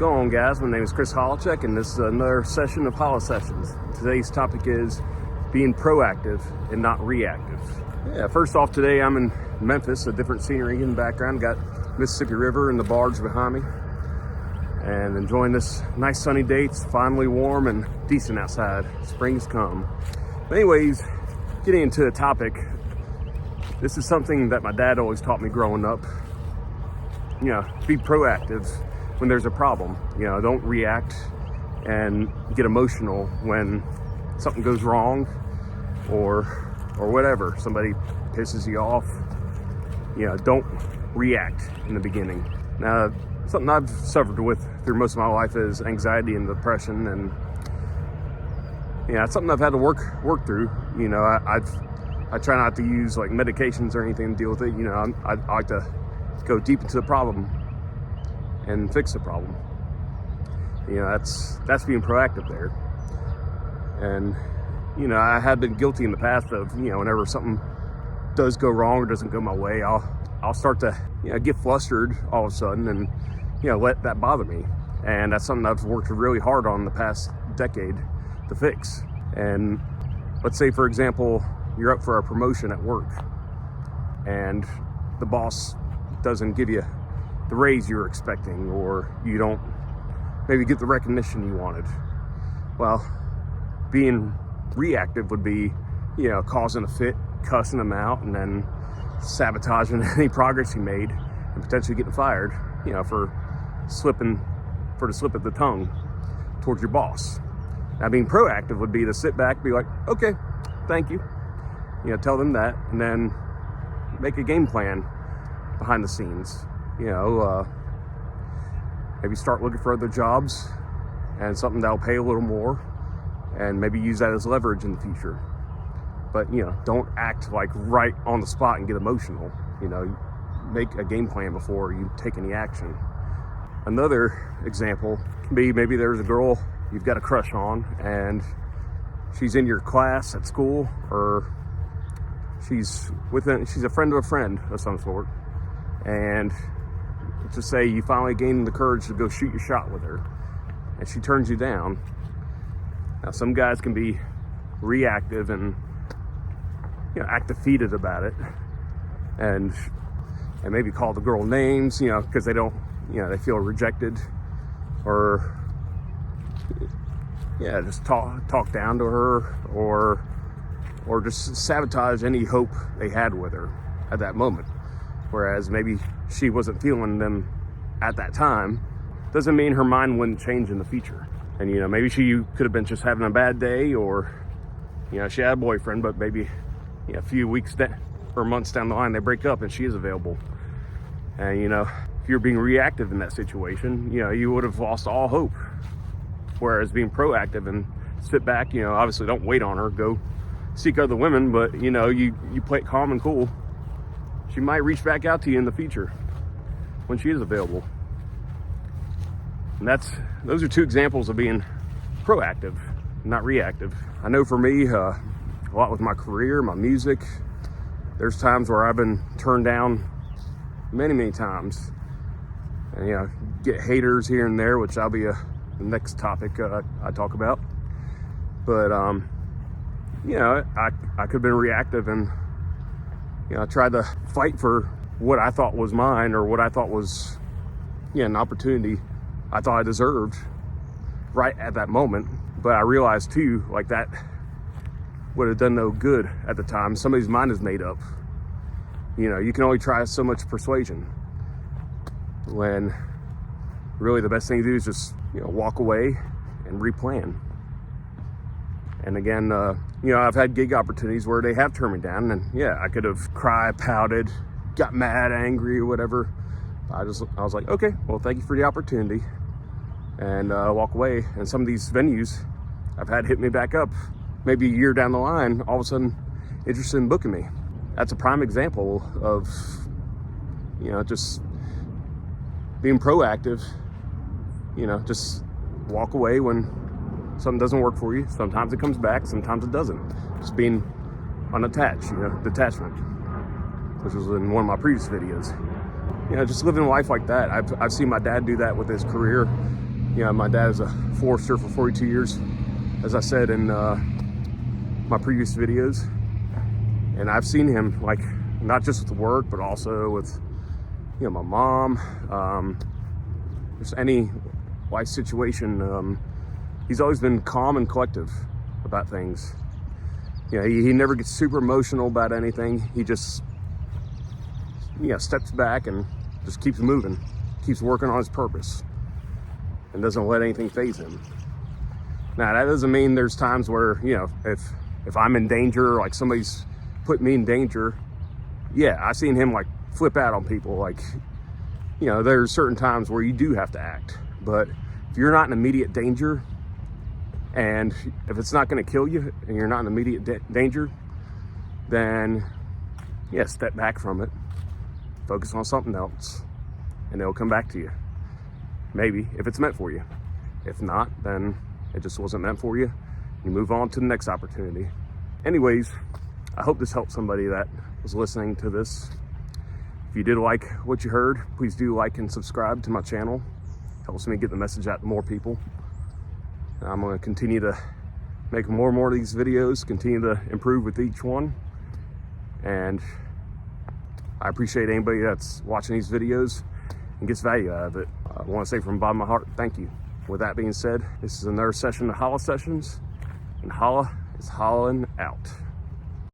going on, guys? My name is Chris Holachek, and this is another session of Holo Sessions. Today's topic is being proactive and not reactive. Yeah, first off, today I'm in Memphis, a different scenery in the background. Got Mississippi River and the barge behind me, and enjoying this nice sunny day. It's finally warm and decent outside. Spring's come. But anyways, getting into the topic, this is something that my dad always taught me growing up. You know, be proactive when there's a problem. You know, don't react and get emotional when something goes wrong or whatever. Somebody pisses you off. You know, don't react in the beginning. Now, something I've suffered with through most of my life is anxiety and depression, and you know, it's something I've had to work through. You know, I try not to use like medications or anything to deal with it. You know, I like to go deep into the problem and fix the problem. You know, that's being proactive there. And you know, I have been guilty in the past of, you know, whenever something does go wrong or doesn't go my way, I'll start to, you know, get flustered all of a sudden and, you know, let that bother me. And that's something I've worked really hard on the past decade to fix. And let's say, for example, you're up for a promotion at work and the boss doesn't give you the raise you were expecting, or you don't maybe get the recognition you wanted. Well, being reactive would be, you know, causing a fit, cussing them out, and then sabotaging any progress you made and potentially getting fired, you know, for the slip of the tongue towards your boss. Now, being proactive would be to sit back, be like, okay, thank you. You know, tell them that, and then make a game plan behind the scenes. You know, maybe start looking for other jobs and something that'll pay a little more, and maybe use that as leverage in the future. But, you know, don't act like right on the spot and get emotional. You know, make a game plan before you take any action. Another example can be, maybe there's a girl you've got a crush on, and she's in your class at school, or she's a friend of a friend of some sort, and to say you finally gained the courage to go shoot your shot with her, and she turns you down. Now, some guys can be reactive and, you know, act defeated about it, and maybe call the girl names, you know, because they don't, you know, they feel rejected, or yeah, just talk down to her, or just sabotage any hope they had with her at that moment. Whereas maybe she wasn't feeling them at that time, doesn't mean her mind wouldn't change in the future. And, you know, maybe she could have been just having a bad day, or, you know, she had a boyfriend, but maybe, you know, a few weeks or months down the line, they break up and she is available. And, you know, if you're being reactive in that situation, you know, you would have lost all hope. Whereas being proactive and sit back, you know, obviously don't wait on her, go seek other women, but, you know, you play it calm and cool. She might reach back out to you in the future when she is available. And those are two examples of being proactive, not reactive. I know for me, a lot with my career, my music, there's times where I've been turned down many times. And, you know, get haters here and there, which I'll be the next topic I talk about. But, you know, I could have been reactive and, you know, I tried to fight for what I thought was mine, or what I thought was, you know, an opportunity I thought I deserved right at that moment. But I realized too, like, that would have done no good at the time. Somebody's mind is made up. You know, you can only try so much persuasion, when really the best thing to do is just, you know, walk away and replan. And again, you know, I've had gig opportunities where they have turned me down, and yeah, I could have cried, pouted, got mad, angry, or whatever. I was like, okay, well, thank you for the opportunity, and walk away. And some of these venues I've had hit me back up, maybe a year down the line, all of a sudden interested in booking me. That's a prime example of, you know, just being proactive. You know, just walk away when something doesn't work for you. Sometimes it comes back, sometimes it doesn't. Just being unattached, you know, detachment, which was in one of my previous videos. You know, just living life like that. I've seen my dad do that with his career. You know, my dad is a forester for 42 years, as I said in my previous videos. And I've seen him, like, not just with work, but also with, you know, my mom, just any life situation. He's always been calm and collective about things. You know, he never gets super emotional about anything. He just, you know, steps back and just keeps moving, keeps working on his purpose, and doesn't let anything faze him. Now, that doesn't mean there's times where, you know, if I'm in danger, like somebody's put me in danger, yeah, I've seen him like flip out on people. Like, you know, there's certain times where you do have to act, but if you're not in immediate danger, and if it's not going to kill you and you're not in immediate danger, then yeah, step back from it, focus on something else, and it'll come back to you. Maybe, if it's meant for you. If not, then it just wasn't meant for you. You move on to the next opportunity. Anyways, I hope this helped somebody that was listening to this. If you did like what you heard, please do like and subscribe to my channel. Helps me get the message out to more people. I'm going to continue to make more and more of these videos, continue to improve with each one. And I appreciate anybody that's watching these videos and gets value out of it. I want to say from the bottom of my heart, thank you. With that being said, this is another session of Holla Sessions, and Holla is hollering out.